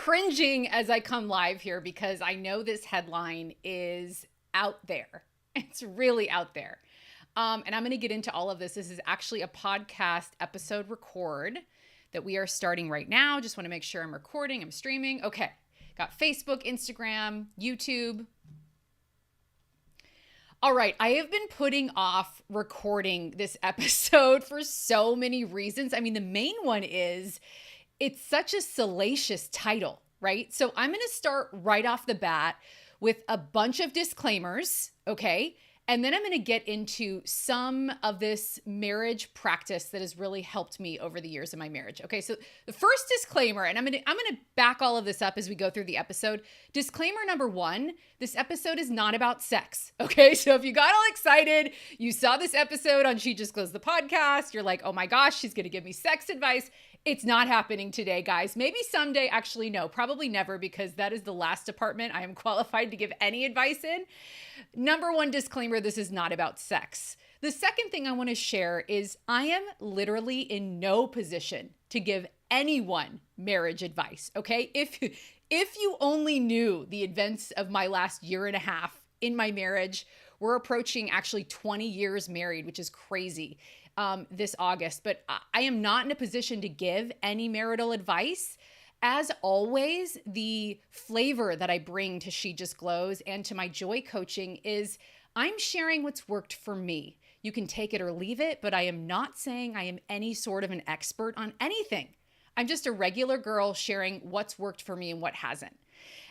cringing as I come live here because I know this headline is out there. It's really out there. And I'm going to get into all of this. This is actually a podcast episode record that we are starting right now. Just want to make sure I'm recording, I'm streaming. Okay. Got Facebook, Instagram, YouTube. All right. I have been putting off recording this episode for so many reasons. I mean, the main one is it's such a salacious title, right? So I'm going to start right off the bat with a bunch of disclaimers, okay? And then I'm going to get into some of this marriage practice that has really helped me over the years of my marriage. Okay, so the first disclaimer, and I'm going to back all of this up as we go through the episode. Disclaimer number one, this episode is not about sex. Okay, so if you got all excited, you saw this episode on She Just Closed the Podcast, you're like, oh my gosh, she's going to give me sex advice. It's not happening today, guys. Maybe someday. Actually, no, probably never, because that is the last department I am qualified to give any advice in. Number one disclaimer, this is not about sex. The second thing I want to share is I am literally in no position to give anyone marriage advice, okay? If you only knew the events of my last year and a half in my marriage, we're approaching actually 20 years married, which is crazy. This August, but I am not in a position to give any marital advice. As always, the flavor that I bring to She Just Glows and to my joy coaching is I'm sharing what's worked for me. You can take it or leave it, but I am not saying I am any sort of an expert on anything. I'm just a regular girl sharing what's worked for me and what hasn't.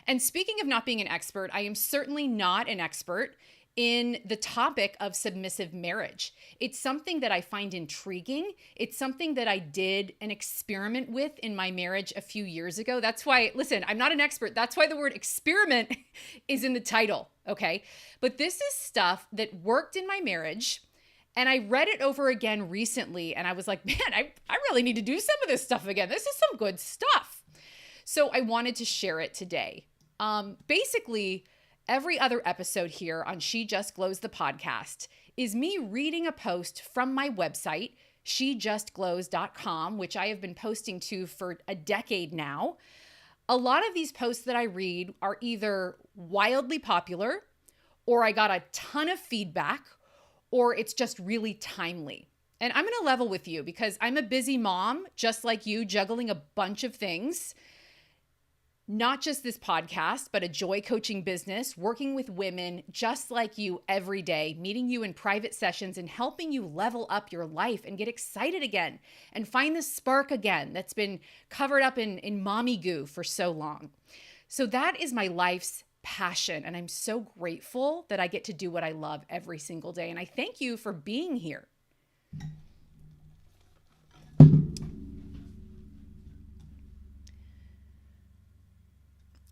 And speaking of not being an expert, I am certainly not an expert in the topic of submissive marriage. It's something that I find intriguing. It's something that I did an experiment with in my marriage a few years ago. That's why, listen, I'm not an expert. That's why the word experiment is in the title, okay? But this is stuff that worked in my marriage, and I read it over again recently, and I was like, man, I really need to do some of this stuff again. This is some good stuff. So I wanted to share it today. Basically, every other episode here on She Just Glows the Podcast is me reading a post from my website, shejustglows.com, which I have been posting to for a decade now. A lot of these posts that I read are either wildly popular, or I got a ton of feedback, or it's just really timely. And I'm going to level with you because I'm a busy mom, just like you, juggling a bunch of things. Not just this podcast, but a joy coaching business, working with women just like you every day, meeting you in private sessions and helping you level up your life and get excited again and find the spark again that's been covered up in mommy goo for so long. So that is my life's passion. And I'm so grateful that I get to do what I love every single day. And I thank you for being here.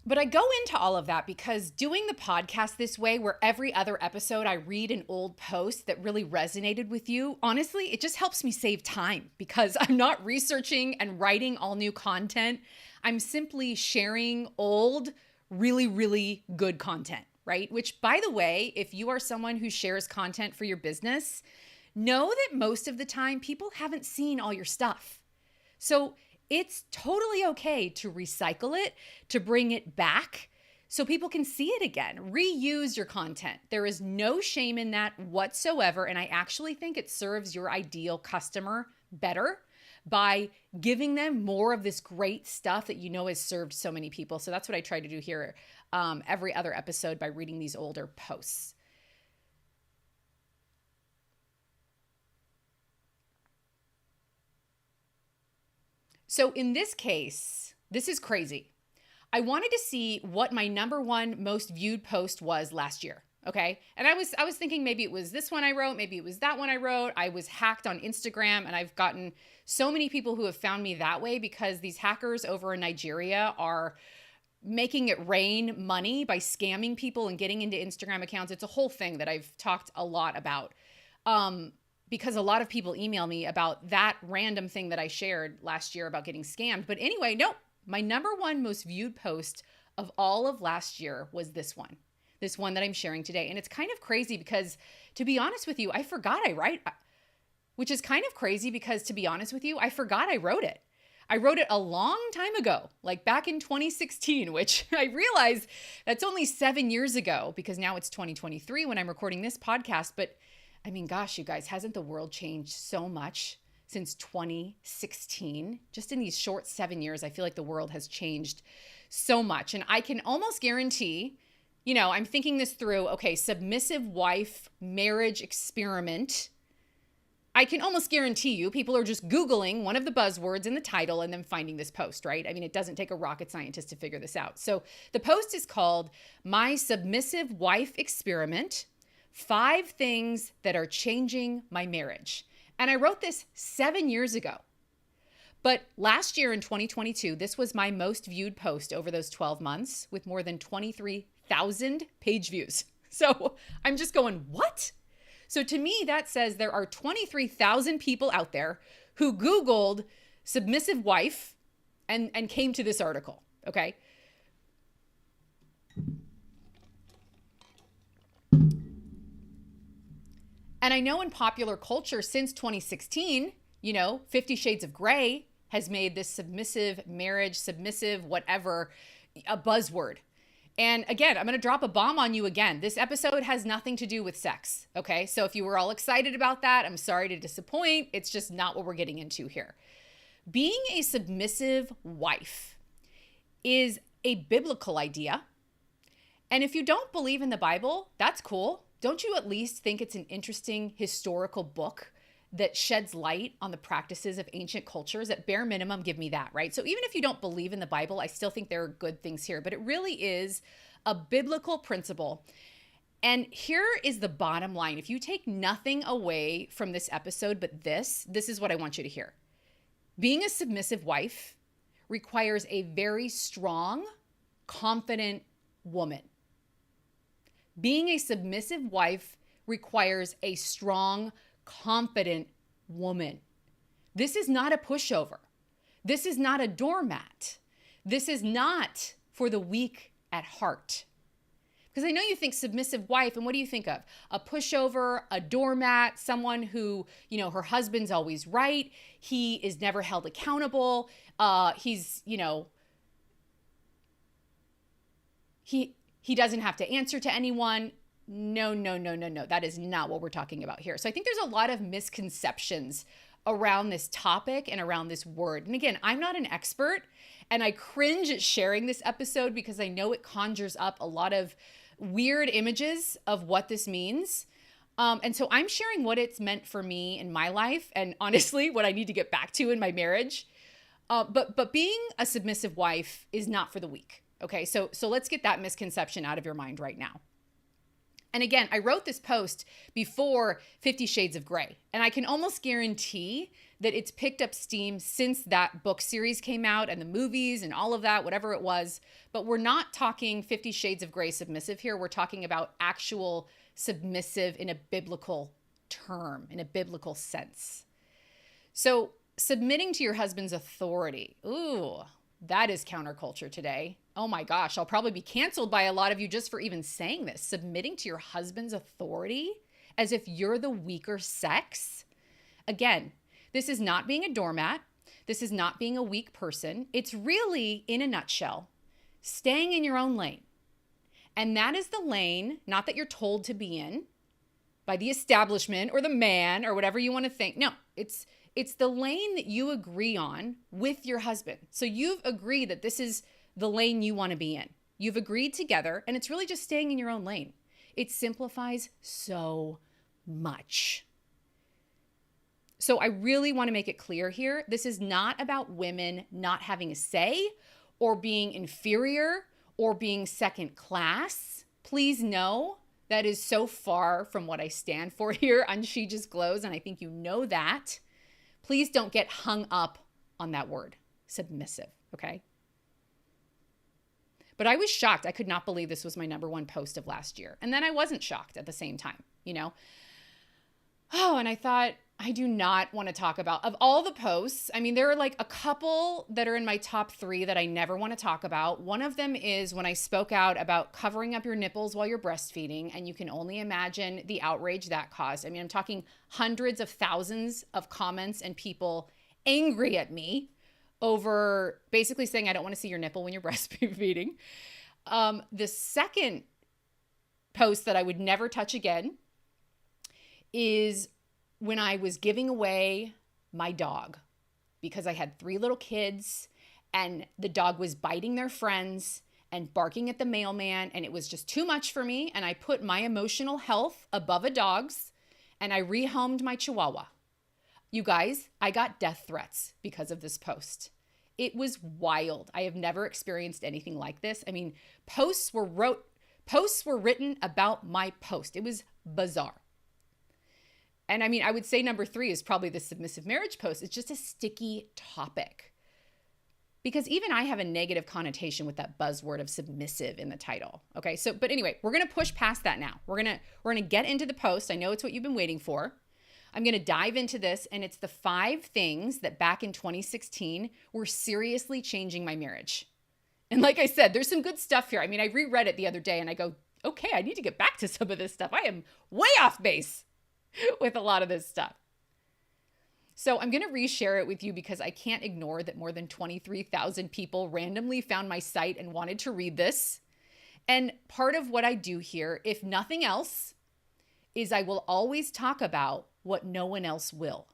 But I go into all of that because doing the podcast this way, where every other episode I read an old post that really resonated with you, honestly, it just helps me save time because I'm not researching and writing all new content. I'm simply sharing old, really, really good content, right? Which, by the way, if you are someone who shares content for your business, know that most of the time people haven't seen all your stuff. So it's totally okay to recycle it, to bring it back so people can see it again. Reuse your content. There is no shame in that whatsoever. And I actually think it serves your ideal customer better by giving them more of this great stuff that you know has served so many people. So that's what I try to do here every other episode by reading these older posts. So in this case, this is crazy. I wanted to see what my number one most viewed post was last year. Okay. And I was thinking maybe it was this one I wrote, maybe it was that one I wrote. I was hacked on Instagram, and I've gotten so many people who have found me that way because these hackers over in Nigeria are making it rain money by scamming people and getting into Instagram accounts. It's a whole thing that I've talked a lot about. Because a lot of people email me about that random thing that I shared last year about getting scammed. But anyway, no, my number one most viewed post of all of last year was this one that I'm sharing today. And it's kind of crazy because, to be honest with you, I forgot I write, which is kind of crazy because, to be honest with you, I forgot I wrote it. I wrote it a long time ago, like back in 2016, which I realize that's only 7 years ago because now it's 2023 when I'm recording this podcast. But I mean, gosh, you guys, hasn't the world changed so much since 2016? Just in these short 7 years, I feel like the world has changed so much. And I can almost guarantee, I'm thinking this through, okay, submissive wife marriage experiment. I can almost guarantee you people are just Googling one of the buzzwords in the title and then finding this post, right? I mean, it doesn't take a rocket scientist to figure this out. So the post is called My Submissive Wife Experiment, 5 Things That Are Changing My Marriage. And I wrote this 7 years ago. But last year in 2022, this was my most viewed post over those 12 months with more than 23,000 page views. So I'm just going, what? So to me, that says there are 23,000 people out there who Googled submissive wife and came to this article, okay? And I know in popular culture since 2016, 50 Shades of Grey has made this submissive marriage, submissive whatever, a buzzword. And again, I'm going to drop a bomb on you again. This episode has nothing to do with sex, okay? So if you were all excited about that, I'm sorry to disappoint. It's just not what we're getting into here. Being a submissive wife is a biblical idea. And if you don't believe in the Bible, that's cool. Don't you at least think it's an interesting historical book that sheds light on the practices of ancient cultures? At bare minimum, give me that, right? So even if you don't believe in the Bible, I still think there are good things here, but it really is a biblical principle. And here is the bottom line. If you take nothing away from this episode, but this is what I want you to hear. Being a submissive wife requires a very strong, confident woman. Being a submissive wife requires a strong, confident woman. This is not a pushover. This is not a doormat. This is not for the weak at heart. Because I know you think submissive wife, and what do you think of? A pushover, a doormat, someone who, her husband's always right. He is never held accountable. He doesn't have to answer to anyone. No. That is not what we're talking about here. So I think there's a lot of misconceptions around this topic and around this word. And again, I'm not an expert, and I cringe at sharing this episode because I know it conjures up a lot of weird images of what this means. And so I'm sharing what it's meant for me in my life, and honestly, what I need to get back to in my marriage. But being a submissive wife is not for the weak. Okay, so let's get that misconception out of your mind right now. And again, I wrote this post before 50 Shades of Grey, and I can almost guarantee that it's picked up steam since that book series came out and the movies and all of that, whatever it was. But we're not talking 50 Shades of Grey submissive here. We're talking about actual submissive in a biblical term, in a biblical sense. So submitting to your husband's authority. Ooh, that is counterculture today. Oh my gosh, I'll probably be canceled by a lot of you just for even saying this. Submitting to your husband's authority as if you're the weaker sex. Again, this is not being a doormat. This is not being a weak person. It's really, in a nutshell, staying in your own lane. And that is the lane, not that you're told to be in by the establishment or the man or whatever you want to think. No, it's the lane that you agree on with your husband. So you've agreed that this is the lane you want to be in. You've agreed together, and it's really just staying in your own lane. It simplifies so much. So I really want to make it clear here. This is not about women not having a say or being inferior or being second class. Please know that is so far from what I stand for here on She Just Glows, and I think you know that. Please don't get hung up on that word, submissive, okay? But I was shocked. I could not believe this was my #1 post of last year. And then I wasn't shocked at the same time, Oh, and I thought, I do not want to talk about, of all the posts, I mean, there are like a couple that are in my top 3 that I never want to talk about. One of them is when I spoke out about covering up your nipples while you're breastfeeding, and you can only imagine the outrage that caused. I mean, I'm talking hundreds of thousands of comments and people angry at me over basically saying, I don't want to see your nipple when you're breastfeeding. The second post that I would never touch again is when I was giving away my dog because I had 3 little kids and the dog was biting their friends and barking at the mailman, and it was just too much for me. And I put my emotional health above a dog's, and I rehomed my Chihuahua. You guys, I got death threats because of this post. It was wild. I have never experienced anything like this. I mean, posts were written about my post. It was bizarre. And I mean, I would say number 3 is probably the submissive marriage post. It's just a sticky topic. Because even I have a negative connotation with that buzzword of submissive in the title. Okay, so, but anyway, we're going to push past that now. We're going to get into the post. I know it's what you've been waiting for. I'm going to dive into this, and it's the 5 things that back in 2016 were seriously changing my marriage. And like I said, there's some good stuff here. I mean, I reread it the other day and I go, okay, I need to get back to some of this stuff. I am way off base with a lot of this stuff. So I'm going to reshare it with you because I can't ignore that more than 23,000 people randomly found my site and wanted to read this. And part of what I do here, if nothing else, is I will always talk about what no one else will.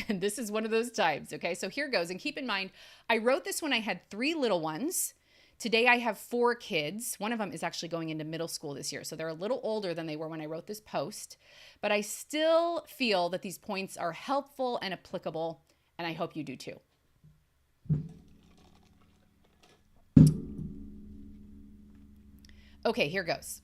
And this is one of those times, okay? So here goes. And keep in mind, I wrote this when I had 3 little ones. Today I have 4 kids. One of them is actually going into middle school this year. So they're a little older than they were when I wrote this post. But I still feel that these points are helpful and applicable, and I hope you do too. Okay, here goes.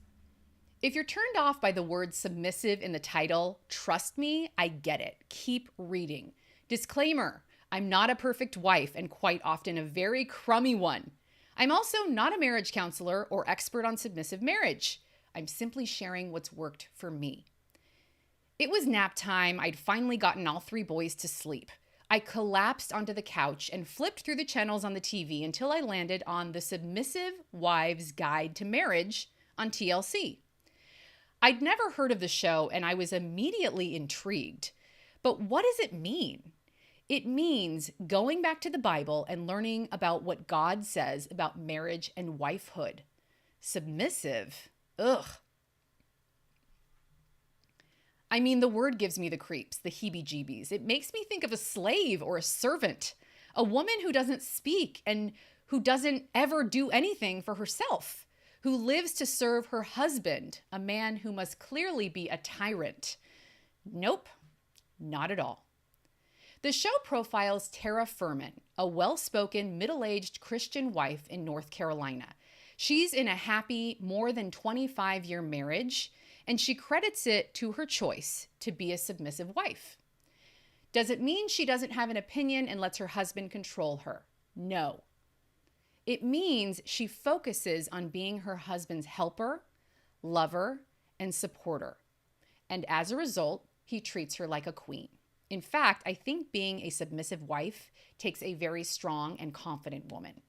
If you're turned off by the word submissive in the title, trust me, I get it. Keep reading. Disclaimer, I'm not a perfect wife and quite often a very crummy one. I'm also not a marriage counselor or expert on submissive marriage. I'm simply sharing what's worked for me. It was nap time. I'd finally gotten all 3 boys to sleep. I collapsed onto the couch and flipped through the channels on the TV until I landed on the Submissive Wife's Guide to Marriage on TLC. I'd never heard of the show and I was immediately intrigued. But what does it mean? It means going back to the Bible and learning about what God says about marriage and wifehood. Submissive? Ugh. I mean, the word gives me the creeps, the heebie-jeebies. It makes me think of a slave or a servant, a woman who doesn't speak and who doesn't ever do anything for herself, who lives to serve her husband, a man who must clearly be a tyrant. Nope, not at all. The show profiles Tara Furman, a well-spoken, middle-aged Christian wife in North Carolina. She's in a happy, more than 25-year marriage, and she credits it to her choice to be a submissive wife. Does it mean she doesn't have an opinion and lets her husband control her? No. It means she focuses on being her husband's helper, lover, and supporter. And as a result, he treats her like a queen. In fact, I think being a submissive wife takes a very strong and confident woman.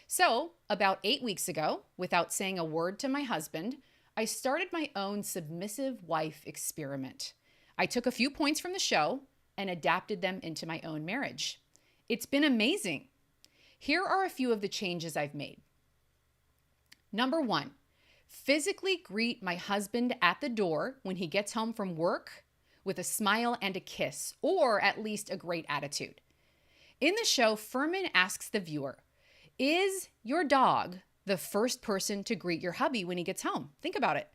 So, about 8 weeks ago, without saying a word to my husband, I started my own submissive wife experiment. I took a few points from the show and adapted them into my own marriage. It's been amazing. Here are a few of the changes I've made. Number 1, physically greet my husband at the door when he gets home from work with a smile and a kiss, or at least a great attitude. In the show, Furman asks the viewer, is your dog the first person to greet your hubby when he gets home? Think about it.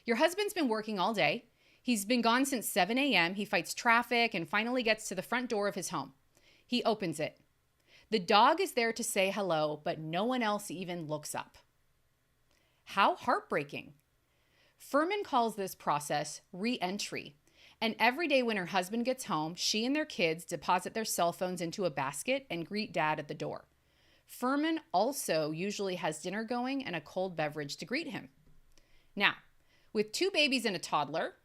Your husband's been working all day. He's been gone since 7 a.m. He fights traffic and finally gets to the front door of his home. He opens it. The dog is there to say hello, but no one else even looks up. How heartbreaking. Furman calls this process re-entry. And every day when her husband gets home, she and their kids deposit their cell phones into a basket and greet dad at the door. Furman also usually has dinner going and a cold beverage to greet him. Now, with 2 babies and a toddler,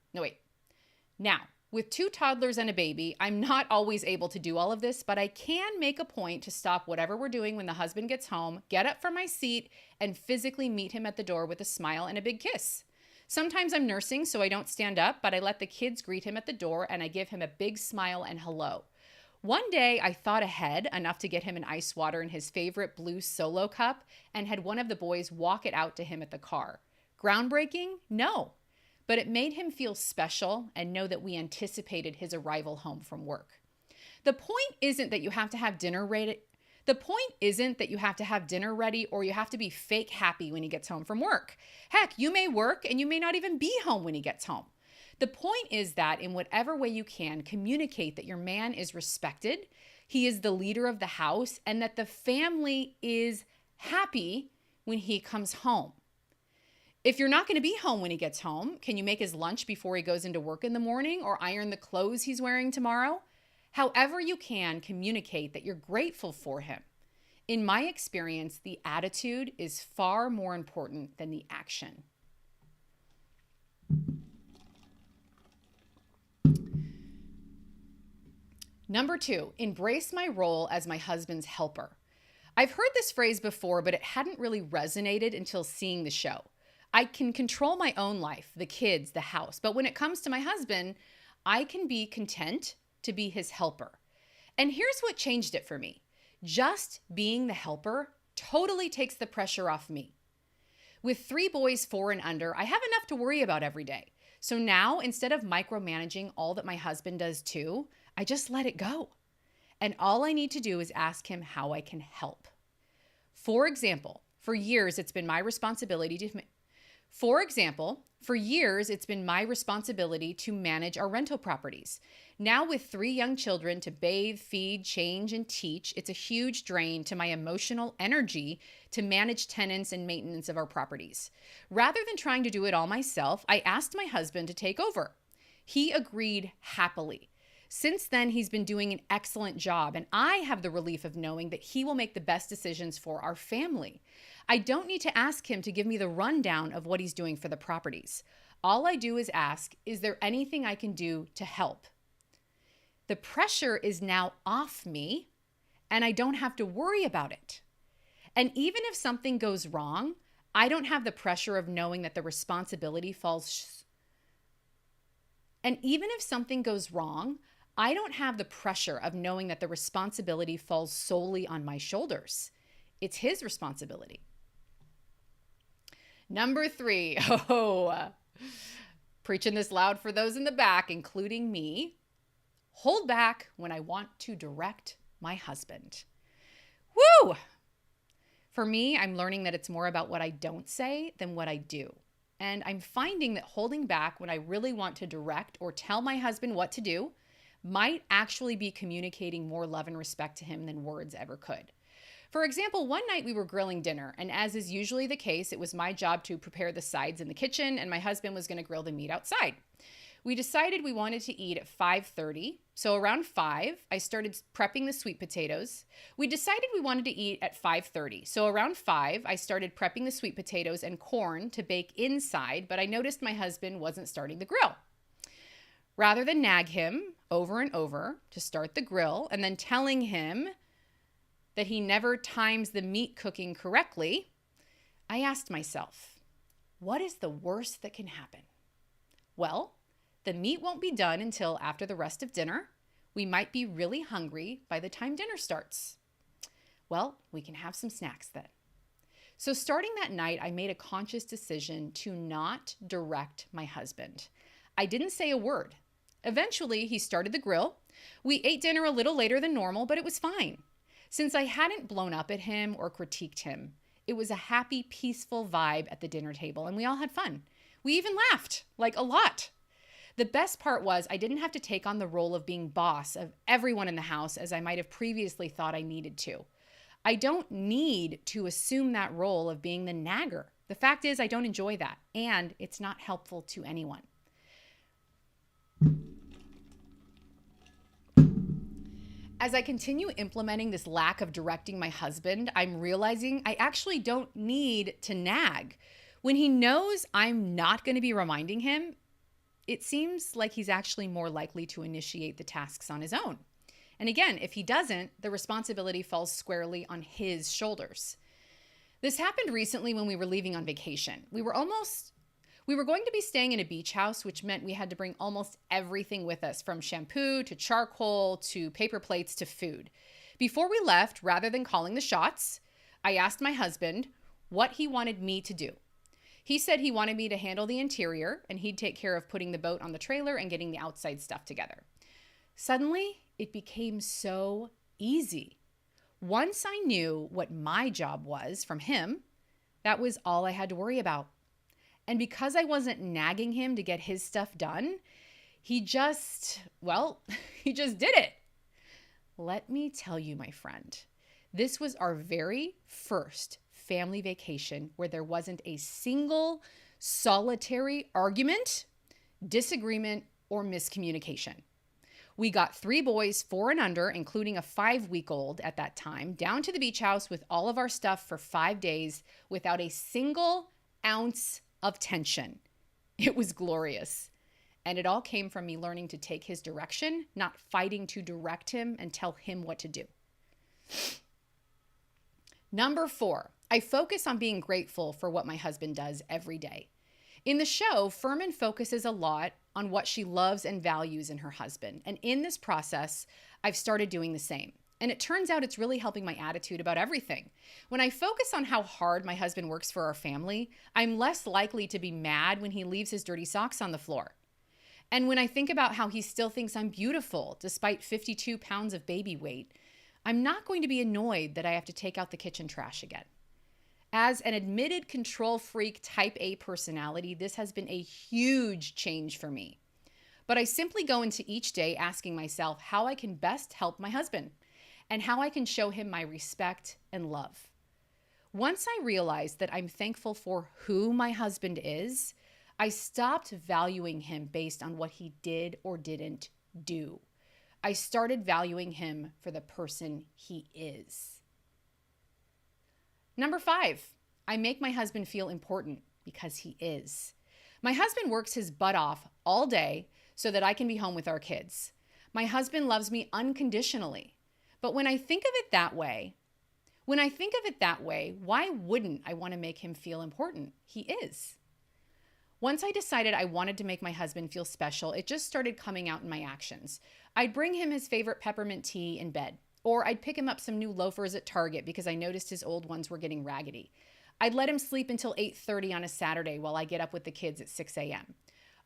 with 2 toddlers and a baby, I'm not always able to do all of this, but I can make a point to stop whatever we're doing when the husband gets home, get up from my seat, and physically meet him at the door with a smile and a big kiss. Sometimes I'm nursing, so I don't stand up, but I let the kids greet him at the door and I give him a big smile and hello. One day, I thought ahead enough to get him an ice water in his favorite blue Solo cup and had one of the boys walk it out to him at the car. Groundbreaking? No. But it made him feel special and know that we anticipated his arrival home from work. The point isn't that you have to have dinner ready. The point isn't that you have to have dinner ready or you have to be fake happy when he gets home from work. Heck, you may work and you may not even be home when he gets home. The point is that in whatever way you can, communicate that your man is respected, he is the leader of the house, and that the family is happy when he comes home. If you're not going to be home when he gets home, can you make his lunch before he goes into work in the morning or iron the clothes he's wearing tomorrow? However you can, communicate that you're grateful for him. In my experience, the attitude is far more important than the action. Number 2, embrace my role as my husband's helper. I've heard this phrase before, but it hadn't really resonated until seeing the show. I can control my own life, the kids, the house, but when it comes to my husband, I can be content to be his helper. And here's what changed it for me. Just being the helper totally takes the pressure off me. With 3 boys 4 and under, I have enough to worry about every day. So now, instead of micromanaging all that my husband does too, I just let it go. And all I need to do is ask him how I can help. For example, for years, it's been my responsibility to manage our rental properties. Now with 3 young children to bathe, feed, change, and teach, it's a huge drain to my emotional energy to manage tenants and maintenance of our properties. Rather than trying to do it all myself, I asked my husband to take over. He agreed happily. Since then, he's been doing an excellent job, and I have the relief of knowing that he will make the best decisions for our family. I don't need to ask him to give me the rundown of what he's doing for the properties. All I do is ask, is there anything I can do to help? The pressure is now off me, and I don't have to worry about it. And even if something goes wrong, I don't have the pressure of knowing that the responsibility falls. And even if something goes wrong, I don't have the pressure of knowing that the responsibility falls solely on my shoulders. It's his responsibility. Number 3, preaching this loud for those in the back, including me, hold back when I want to direct my husband. Woo! For me, I'm learning that it's more about what I don't say than what I do. And I'm finding that holding back when I really want to direct or tell my husband what to do might actually be communicating more love and respect to him than words ever could. For example, one night we were grilling dinner, and as is usually the case, it was my job to prepare the sides in the kitchen, and my husband was going to grill the meat outside. We decided we wanted to eat at 5:30, so around 5, I started prepping the sweet potatoes. We decided we wanted to eat at 5:30, so around 5, I started prepping the sweet potatoes and corn to bake inside, but I noticed my husband wasn't starting the grill. Rather than nag him over and over to start the grill and then telling him that he never times the meat cooking correctly, I asked myself, what is the worst that can happen? Well, the meat won't be done until after the rest of dinner. We might be really hungry by the time dinner starts. Well, we can have some snacks then. So starting that night, I made a conscious decision to not direct my husband. I didn't say a word. Eventually, he started the grill. We ate dinner a little later than normal, but it was fine. Since I hadn't blown up at him or critiqued him, it was a happy, peaceful vibe at the dinner table, and we all had fun. We even laughed, like a lot. The best part was I didn't have to take on the role of being boss of everyone in the house as I might have previously thought I needed to. I don't need to assume that role of being the nagger. The fact is I don't enjoy that, and it's not helpful to anyone. As I continue implementing this lack of directing my husband, I'm realizing I actually don't need to nag. When he knows I'm not going to be reminding him, it seems like he's actually more likely to initiate the tasks on his own. And again, if he doesn't, the responsibility falls squarely on his shoulders. This happened recently when we were leaving on vacation. We were almost We were going to be staying in a beach house, which meant we had to bring almost everything with us, from shampoo to charcoal to paper plates to food. Before we left, rather than calling the shots, I asked my husband what he wanted me to do. He said he wanted me to handle the interior and he'd take care of putting the boat on the trailer and getting the outside stuff together. Suddenly, it became so easy. Once I knew what my job was from him, that was all I had to worry about. And because I wasn't nagging him to get his stuff done, he just did it. Let me tell you, my friend, this was our very first family vacation where there wasn't a single solitary argument, disagreement, or miscommunication. We got 3 boys, 4 and under, including a 5-week-old at that time, down to the beach house with all of our stuff for 5 days without a single ounce of tension. It was glorious. And it all came from me learning to take his direction, not fighting to direct him and tell him what to do. Number 4, I focus on being grateful for what my husband does every day. In the show, Furman focuses a lot on what she loves and values in her husband. And in this process, I've started doing the same. And it turns out it's really helping my attitude about everything. When I focus on how hard my husband works for our family, I'm less likely to be mad when he leaves his dirty socks on the floor. And when I think about how he still thinks I'm beautiful despite 52 pounds of baby weight, I'm not going to be annoyed that I have to take out the kitchen trash again. As an admitted control freak type A personality, this has been a huge change for me. But I simply go into each day asking myself how I can best help my husband and how I can show him my respect and love. Once I realized that I'm thankful for who my husband is, I stopped valuing him based on what he did or didn't do. I started valuing him for the person he is. Number 5, I make my husband feel important because he is. My husband works his butt off all day so that I can be home with our kids. My husband loves me unconditionally. But when I think of it that way, why wouldn't I want to make him feel important? He is. Once I decided I wanted to make my husband feel special, it just started coming out in my actions. I'd bring him his favorite peppermint tea in bed, or I'd pick him up some new loafers at Target because I noticed his old ones were getting raggedy. I'd let him sleep until 8:30 on a Saturday while I get up with the kids at 6 a.m.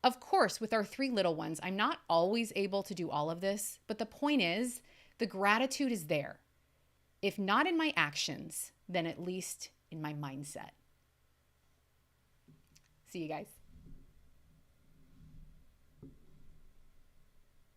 Of course, with our 3 little ones, I'm not always able to do all of this, but the point is, the gratitude is there. If not in my actions, then at least in my mindset. See you guys.